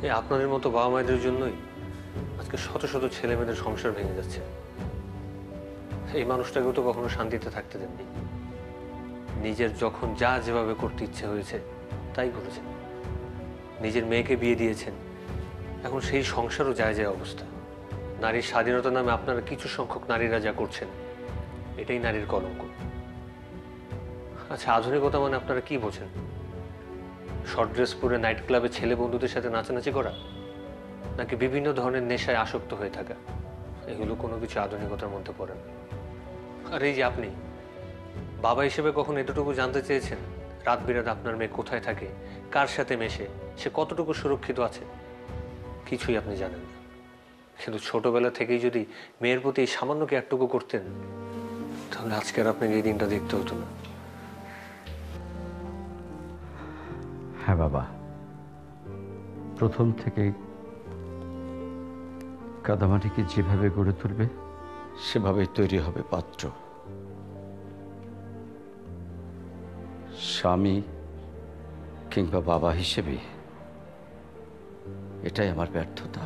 এই আপনাদের মতো বাবা মায়েদের জন্যই আজকে শত শত ছেলে মেয়েদের সংসার ভেঙে যাচ্ছে। এই মানুষটাকেও তো কখনো শান্তিতে থাকতে দেননি। নিজের যখন যা যেভাবে করতে ইচ্ছে হয়েছে তাই করেছেন। নিজের মেয়েকে বিয়ে দিয়েছেন, এখন সেই সংসারও যায় যায় অবস্থা। নারীর স্বাধীনতার নামে আপনারা কিছু সংখ্যক নারীরা যা করছেন, এটাই নারীর কলঙ্ক। আচ্ছা, আধুনিকতা মানে আপনারা কি বোঝেন? শর্ট ড্রেস পরে নাইট ক্লাবে ছেলে বন্ধুদের সাথে নাচানাচি করা, নাকি বিভিন্ন ধরনের নেশায় আসক্ত হয়ে থাকা? এগুলো কোনো কিছু আধুনিকতার মধ্যে পড়ে না। আর এই যে আপনি বাবা হিসেবে কখন এতটুকু জানতে চেয়েছেন রাত বিরাত আপনার মেয়ে কোথায় থাকে, কার সাথে মেশে, সে কতটুকু সুরক্ষিত আছে? কিছুই আপনি জানেন না। কিন্তু ছোটবেলা থেকেই যদি মেয়ের প্রতি এই সামান্য কেয়ারটুকু করতেন, তাহলে আজকে আর আপনাকে এই দিনটা দেখতে হতো না। হ্যাঁ বাবা, প্রথম থেকে কাদামাটিকে যেভাবে গড়ে তুলবে সেভাবেই তৈরি হবে পাত্র। স্বামী কিংবা বাবা হিসেবে এটাই আমার ব্যর্থতা।